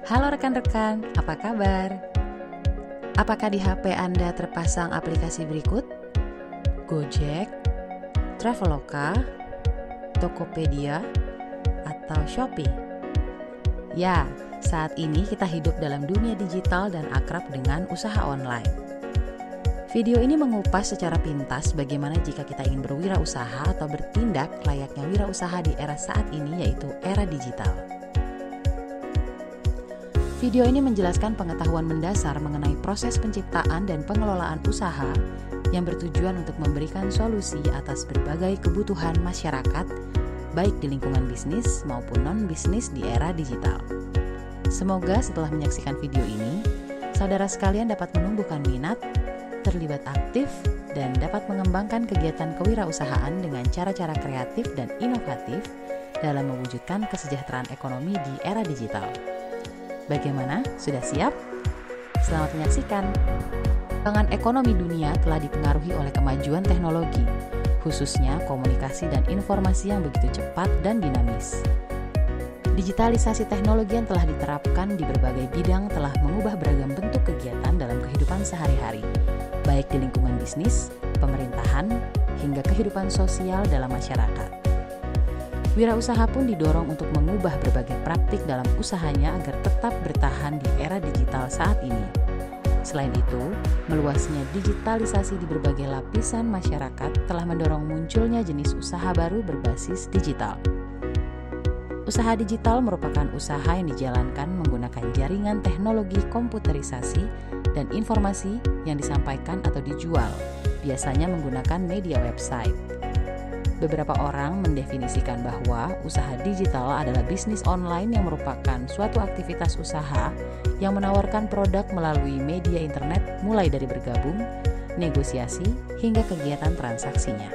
Halo rekan-rekan, apa kabar? Apakah di HP Anda terpasang aplikasi berikut? Gojek, Traveloka, Tokopedia, atau Shopee? Ya, saat ini kita hidup dalam dunia digital dan akrab dengan usaha online. Video ini mengupas secara pintas bagaimana jika kita ingin berwirausaha atau bertindak layaknya wirausaha di era saat ini, yaitu era digital. Video ini menjelaskan pengetahuan mendasar mengenai proses penciptaan dan pengelolaan usaha yang bertujuan untuk memberikan solusi atas berbagai kebutuhan masyarakat, baik di lingkungan bisnis maupun non-bisnis di era digital. Semoga setelah menyaksikan video ini, saudara sekalian dapat menumbuhkan minat, terlibat aktif, dan dapat mengembangkan kegiatan kewirausahaan dengan cara-cara kreatif dan inovatif dalam mewujudkan kesejahteraan ekonomi di era digital. Bagaimana? Sudah siap? Selamat menyaksikan. Perkembangan ekonomi dunia telah dipengaruhi oleh kemajuan teknologi, khususnya komunikasi dan informasi yang begitu cepat dan dinamis. Digitalisasi teknologi yang telah diterapkan di berbagai bidang telah mengubah beragam bentuk kegiatan dalam kehidupan sehari-hari, baik di lingkungan bisnis, pemerintahan, hingga kehidupan sosial dalam masyarakat. Wirausaha pun didorong untuk mengubah berbagai praktik dalam usahanya agar tetap bertahan di era digital saat ini. Selain itu, meluasnya digitalisasi di berbagai lapisan masyarakat telah mendorong munculnya jenis usaha baru berbasis digital. Usaha digital merupakan usaha yang dijalankan menggunakan jaringan teknologi komputerisasi dan informasi yang disampaikan atau dijual, biasanya menggunakan media website. Beberapa orang mendefinisikan bahwa usaha digital adalah bisnis online yang merupakan suatu aktivitas usaha yang menawarkan produk melalui media internet mulai dari bergabung, negosiasi, hingga kegiatan transaksinya.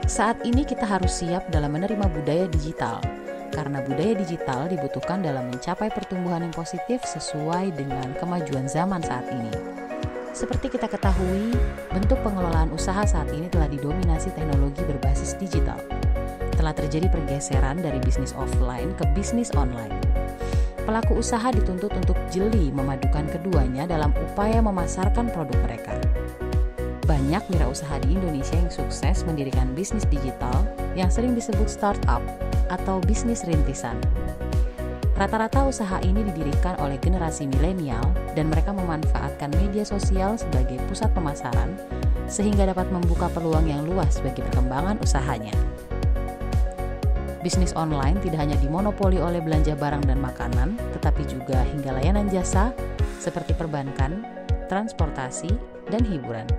Saat ini kita harus siap dalam menerima budaya digital, karena budaya digital dibutuhkan dalam mencapai pertumbuhan yang positif sesuai dengan kemajuan zaman saat ini. Seperti kita ketahui, bentuk pengelolaan usaha saat ini telah didominasi teknologi berbasis digital. Telah terjadi pergeseran dari bisnis offline ke bisnis online. Pelaku usaha dituntut untuk jeli memadukan keduanya dalam upaya memasarkan produk mereka. Banyak wirausaha di Indonesia yang sukses mendirikan bisnis digital yang sering disebut startup atau bisnis rintisan. Rata-rata usaha ini didirikan oleh generasi milenial dan mereka memanfaatkan media sosial sebagai pusat pemasaran sehingga dapat membuka peluang yang luas bagi perkembangan usahanya. Bisnis online tidak hanya dimonopoli oleh belanja barang dan makanan, tetapi juga hingga layanan jasa seperti perbankan, transportasi, dan hiburan.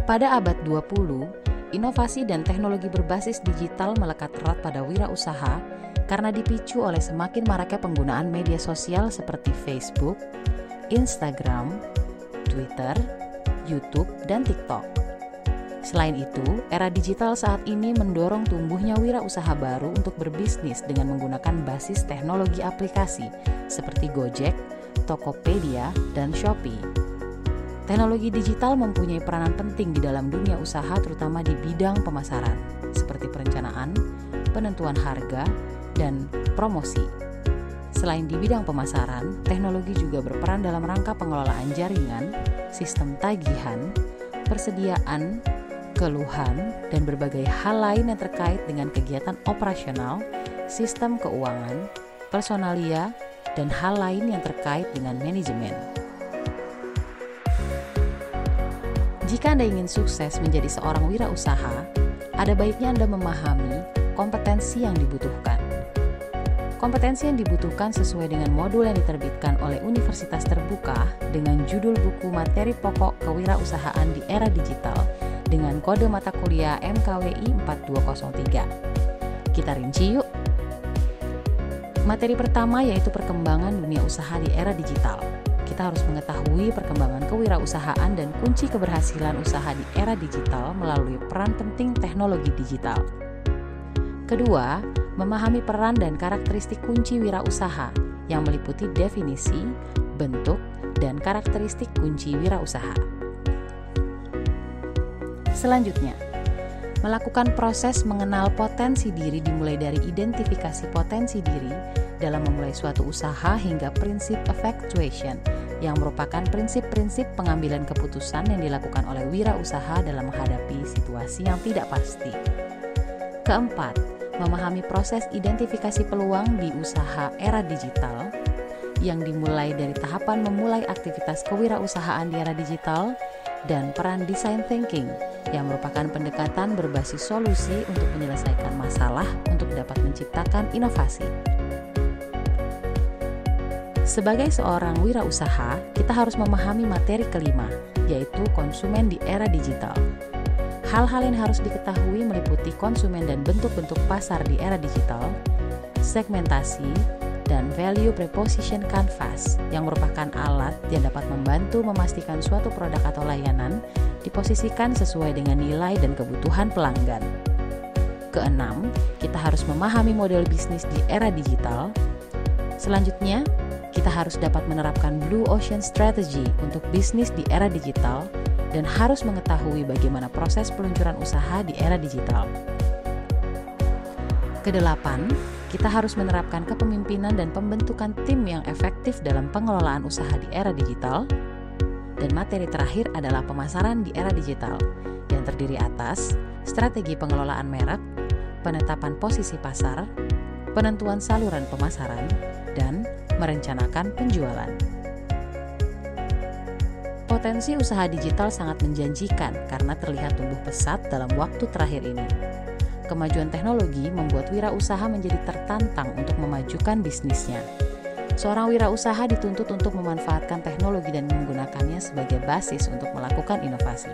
Pada abad 20, inovasi dan teknologi berbasis digital melekat erat pada wirausaha karena dipicu oleh semakin maraknya penggunaan media sosial seperti Facebook, Instagram, Twitter, YouTube, dan TikTok. Selain itu, era digital saat ini mendorong tumbuhnya wirausaha baru untuk berbisnis dengan menggunakan basis teknologi aplikasi seperti Gojek, Tokopedia, dan Shopee. Teknologi digital mempunyai peranan penting di dalam dunia usaha terutama di bidang pemasaran, seperti perencanaan, penentuan harga, dan promosi. Selain di bidang pemasaran, teknologi juga berperan dalam rangka pengelolaan jaringan, sistem tagihan, persediaan, keluhan, dan berbagai hal lain yang terkait dengan kegiatan operasional, sistem keuangan, personalia, dan hal lain yang terkait dengan manajemen. Jika Anda ingin sukses menjadi seorang wirausaha, ada baiknya Anda memahami kompetensi yang dibutuhkan. Kompetensi yang dibutuhkan sesuai dengan modul yang diterbitkan oleh Universitas Terbuka dengan judul buku Materi Pokok Kewirausahaan di Era Digital dengan kode mata kuliah MKWI 4203. Kita rinci yuk. Materi pertama yaitu perkembangan dunia usaha di era digital. Kita harus mengetahui perkembangan kewirausahaan dan kunci keberhasilan usaha di era digital melalui peran penting teknologi digital. Kedua, memahami peran dan karakteristik kunci wirausaha yang meliputi definisi, bentuk, dan karakteristik kunci wirausaha. Selanjutnya, Melakukan proses mengenal potensi diri dimulai dari identifikasi potensi diri dalam memulai suatu usaha hingga prinsip effectuation yang merupakan prinsip-prinsip pengambilan keputusan yang dilakukan oleh wirausaha dalam menghadapi situasi yang tidak pasti. Keempat, memahami proses identifikasi peluang di usaha era digital yang dimulai dari tahapan memulai aktivitas kewirausahaan di era digital dan peran design thinking yang merupakan pendekatan berbasis solusi untuk menyelesaikan masalah untuk dapat menciptakan inovasi. Sebagai seorang wirausaha, kita harus memahami materi kelima, yaitu konsumen di era digital. Hal-hal yang harus diketahui meliputi konsumen dan bentuk-bentuk pasar di era digital, segmentasi, dan value proposition canvas yang merupakan alat yang dapat membantu memastikan suatu produk atau layanan diposisikan sesuai dengan nilai dan kebutuhan pelanggan. Keenam, kita harus memahami model bisnis di era digital. Selanjutnya, kita harus dapat menerapkan Blue Ocean Strategy untuk bisnis di era digital dan harus mengetahui bagaimana proses peluncuran usaha di era digital. Kedelapan, kita harus menerapkan kepemimpinan dan pembentukan tim yang efektif dalam pengelolaan usaha di era digital. Dan materi terakhir adalah pemasaran di era digital yang terdiri atas strategi pengelolaan merek, penetapan posisi pasar, penentuan saluran pemasaran, dan merencanakan penjualan. Potensi usaha digital sangat menjanjikan karena terlihat tumbuh pesat dalam waktu terakhir ini. Kemajuan teknologi membuat wirausaha menjadi tertantang untuk memajukan bisnisnya. Seorang wirausaha dituntut untuk memanfaatkan teknologi dan menggunakannya sebagai basis untuk melakukan inovasi.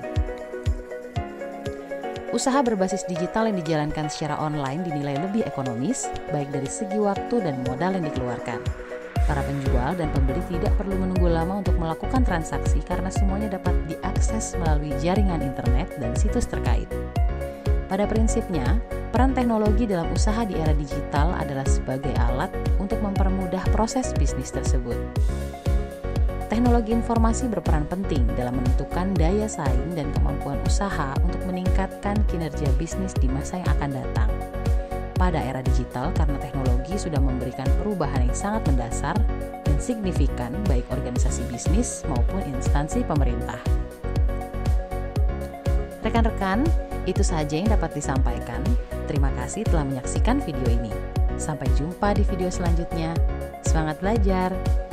Usaha berbasis digital yang dijalankan secara online dinilai lebih ekonomis, baik dari segi waktu dan modal yang dikeluarkan. Para penjual dan pembeli tidak perlu menunggu lama untuk melakukan transaksi karena semuanya dapat diakses melalui jaringan internet dan situs terkait. Pada prinsipnya, peran teknologi dalam usaha di era digital adalah sebagai alat untuk mempermudah proses bisnis tersebut. Teknologi informasi berperan penting dalam menentukan daya saing dan kemampuan usaha untuk meningkatkan kinerja bisnis di masa yang akan datang. Pada era digital, karena teknologi sudah memberikan perubahan yang sangat mendasar dan signifikan baik organisasi bisnis maupun instansi pemerintah. Rekan-rekan, itu saja yang dapat disampaikan. Terima kasih telah menyaksikan video ini. Sampai jumpa di video selanjutnya. Semangat belajar!